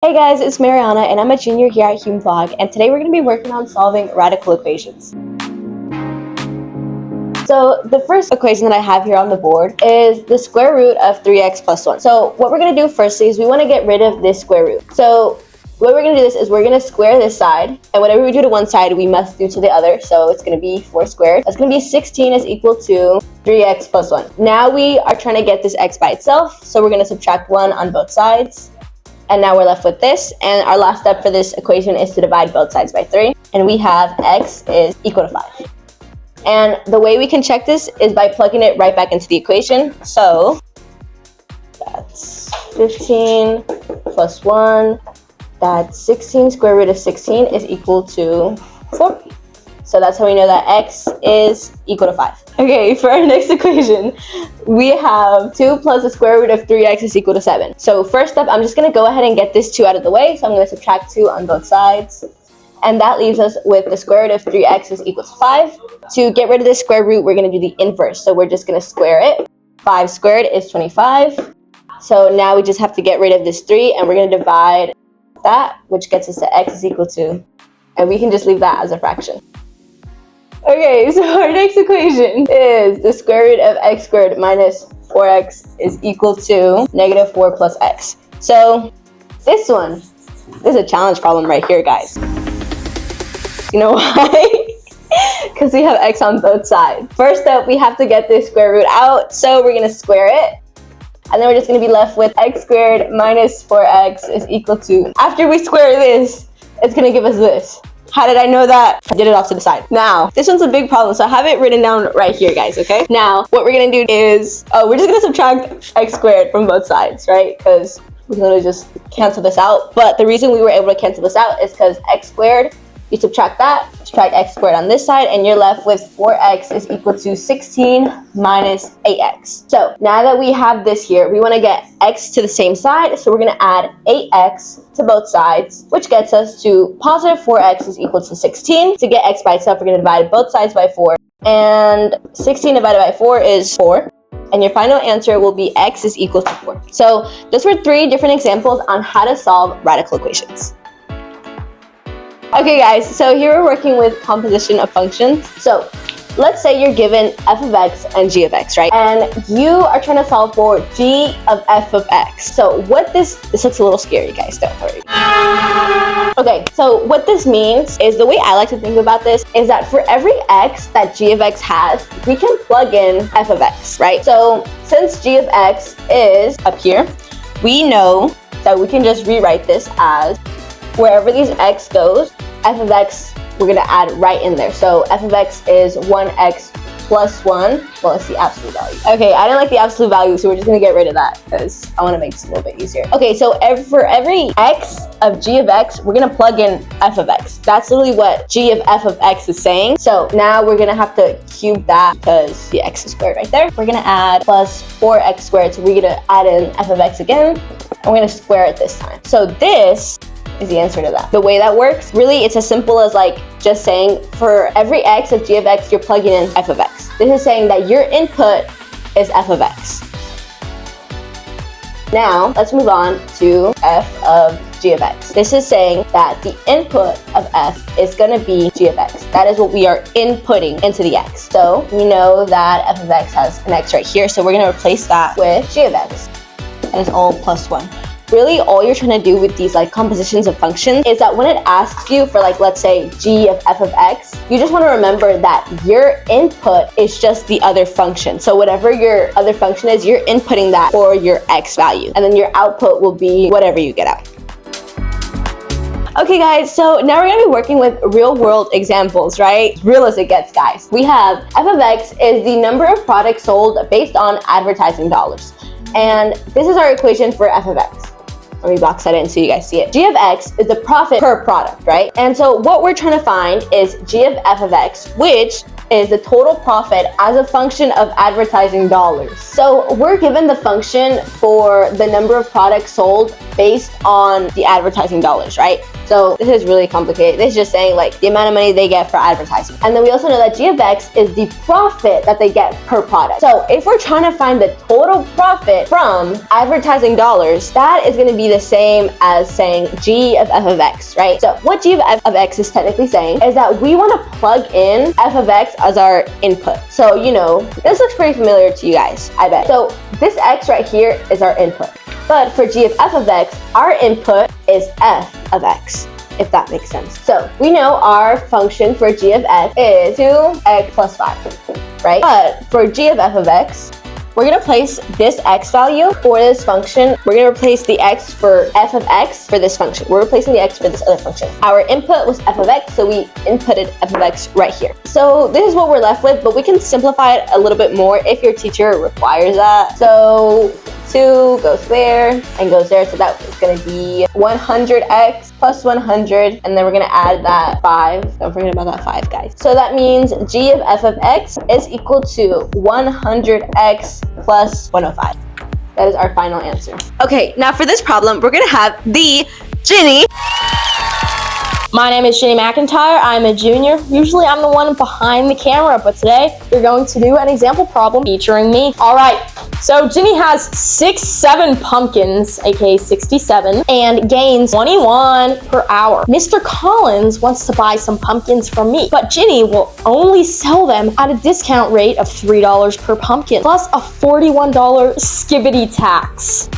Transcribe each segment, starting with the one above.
Hey guys, it's Mariana and I'm a junior here at HumeVlog, and today we're going to be working on solving radical equations. So the first equation that I have here on the board is the square root of 3x plus 1. So what we're going to do firstly is we want to get rid of this square root. So what we're going to do is we're going to square this side, and whatever we do to one side we must do to the other. So it's going to be 4 squared. That's going to be 16 is equal to 3x plus 1. Now we are trying to get this x by itself, so we're going to subtract 1 on both sides. And now we're left with this, and our last step for this equation is to divide both sides by 3, and we have x is equal to 5. And the way we can check this is by plugging it right back into the equation. So that's 15 plus 1, that's 16, square root of 16 is equal to 4. So that's how we know that x is equal to 5. Okay, for our next equation, we have 2 plus the square root of 3x is equal to 7. So first up, I'm just going to go ahead and get this 2 out of the way. So I'm going to subtract 2 on both sides. And that leaves us with the square root of 3x is equal to 5. To get rid of this square root, we're going to do the inverse. So we're just going to square it. 5 squared is 25. So now we just have to get rid of this 3, and we're going to divide that, which gets us to x is equal to, and we can just leave that as a fraction. Okay, so our next equation is the square root of x squared minus 4x is equal to negative 4 plus x. So this is a challenge problem right here, guys. You know why? Because we have x on both sides. First up, we have to get this square root out, so we're going to square it. And then we're just going to be left with x squared minus 4x is equal to, after we square this, it's going to give us this. How did I know that? I did it off to the side. Now, this one's a big problem, so I have it written down right here, guys, okay? Now, what we're gonna do is, we're just gonna subtract x squared from both sides, right? Because we can literally just cancel this out. But the reason we were able to cancel this out is because x squared, you subtract that, subtract x squared on this side, and you're left with 4x is equal to 16 minus 8x. So now that we have this here, we want to get x to the same side, so we're going to add 8x to both sides, which gets us to positive 4x is equal to 16. To get x by itself, we're going to divide both sides by 4, and 16 divided by 4 is 4. And your final answer will be x is equal to 4. So those were 3 different examples on how to solve radical equations. Okay guys, so here we're working with composition of functions. So let's say you're given f of x and g of x, right? And you are trying to solve for g of f of x. So what this looks a little scary, guys, don't worry. Okay, so what this means is, the way I like to think about this is that for every x that g of x has, we can plug in f of x, right? So since g of x is up here, we know that we can just rewrite this as wherever these x goes, f of x, we're going to add right in there. So f of x is 1x plus 1. Well, it's the absolute value. Okay, I didn't like the absolute value, so we're just going to get rid of that because I want to make this a little bit easier. Okay, so for every x of g of x, we're going to plug in f of x. That's literally what g of f of x is saying. So now we're going to have to cube that because the x is squared right there. We're going to add plus 4x squared, so we're going to add in f of x again, and we're going to square it this time. So this is the answer to that. The way that works, really, it's as simple as like just saying for every x of g of x, you're plugging in f of x. This is saying that your input is f of x. Now, let's move on to f of g of x. This is saying that the input of f is going to be g of x. That is what we are inputting into the x. So we know that f of x has an x right here, so we're going to replace that with g of x. And it's all plus 1. Really, all you're trying to do with these like compositions of functions is that when it asks you for, like, let's say g of f of x, you just want to remember that your input is just the other function. So whatever your other function is, you're inputting that for your x value, and then your output will be whatever you get out. Okay guys, so now we're going to be working with real world examples, right? Real as it gets, guys. We have f of x is the number of products sold based on advertising dollars. And this is our equation for f of x. Let me box that in so you guys see it. G of x is the profit per product, right? And so what we're trying to find is g of f of x, which is the total profit as a function of advertising dollars. So we're given the function for the number of products sold based on the advertising dollars, right? So this is really complicated. This is just saying like the amount of money they get for advertising. And then we also know that g of x is the profit that they get per product. So if we're trying to find the total profit from advertising dollars, that is going to be be the same as saying g of f of x, right? So what g of f of x is technically saying is that we want to plug in f of x as our input. So, you know, this looks pretty familiar to you guys, I bet. So this x right here is our input. But for g of f of x, our input is f of x, if that makes sense. So we know our function for g of f is 2x plus 5, right? But for g of f of x, we're gonna place this x value for this function. We're gonna replace the x for f of x for this function. We're replacing the x for this other function. Our input was f of x, so we inputted f of x right here. So this is what we're left with, but we can simplify it a little bit more if your teacher requires that. So 2 goes there and goes there, so that is going to be 100x plus 100, and then we're going to add that 5. Don't forget about that 5, guys. So that means g of f of x is equal to 100x plus 105. That is our final answer. Okay, now for this problem, we're going to have the Ginny. My name is Ginny McIntyre. I'm a junior. Usually I'm the one behind the camera, but today we're going to do an example problem featuring me. All right, so Ginny has 67 pumpkins, aka 67, and gains 21 per hour. Mr. Collins wants to buy some pumpkins from me, but Ginny will only sell them at a discount rate of $3 per pumpkin, plus a $41 skibbity tax.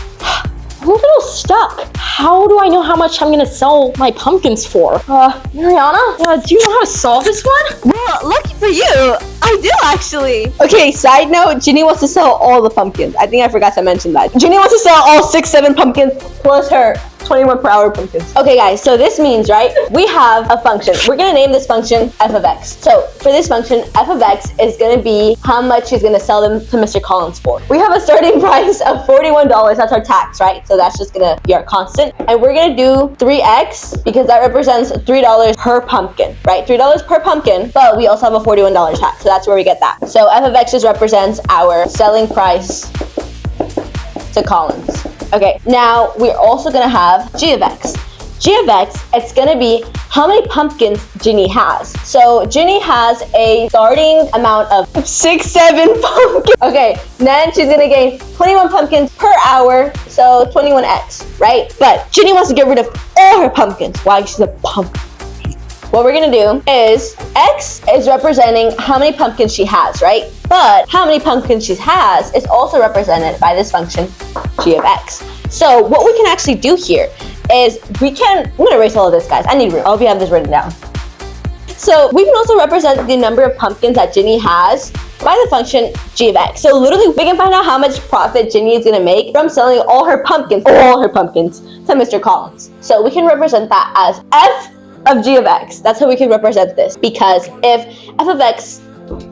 I'm a little stuck. How do I know how much I'm gonna sell my pumpkins for? Mariana, do you know how to solve this one? Well, lucky for you, I do actually. Okay, side note, Ginny wants to sell all the pumpkins. I think I forgot to mention that. Ginny wants to sell all 7 pumpkins plus her 21 per hour pumpkins. Okay guys, so this means, right, we have a function. We're gonna name this function f of x. So for this function, f of x is gonna be how much she's gonna sell them to Mr. Collins for. We have a starting price of $41, that's our tax, right? So that's just gonna be our constant. And we're gonna do 3x because that represents $3 per pumpkin, right? $3 per pumpkin, but we also have a $41 tax, so that's where we get that. So f of x just represents our selling price to Collins. Okay, now we're also gonna have g of x. G of x, it's gonna be how many pumpkins Ginny has. So Ginny has a starting amount of 67 pumpkins. Okay, then she's gonna gain 21 pumpkins per hour, so 21x, right? But Ginny wants to get rid of all her pumpkins. Why? She's a pumpkin. What we're gonna do is x is representing how many pumpkins she has, right? But how many pumpkins she has is also represented by this function, g of x. So what we can actually do here is I'm gonna erase all of this, guys. I need room. I hope you have this written down. So we can also represent the number of pumpkins that Ginny has by the function g of x. So literally we can find out how much profit Ginny is gonna make from selling all her pumpkins to Mr. Collins. So we can represent that as f of g of x. That's how we can represent this, because if f of x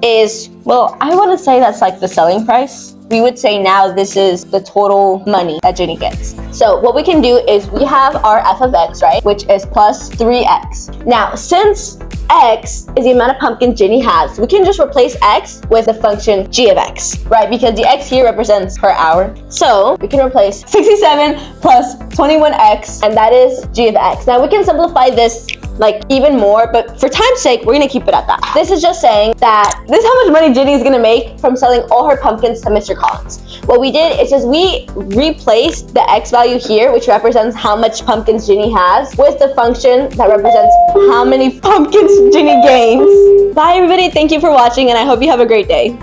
is, well, I want to say that's like the selling price, we would say now this is the total money that Ginny gets. So what we can do is we have our f of x, right, which is plus 3x. Now, since x is the amount of pumpkins Ginny has, we can just replace x with the function g of x, right? Because the x here represents per hour. So we can replace 67 plus 21x, and that is g of x. Now we can simplify this like even more, but for time's sake, we're gonna keep it at that. This is just saying that this is how much money Ginny is gonna make from selling all her pumpkins to Mr. Collins. What we did is just we replaced the x value here, which represents how much pumpkins Ginny has, with the function that represents how many pumpkins Ginny gains. Bye everybody, thank you for watching, and I hope you have a great day.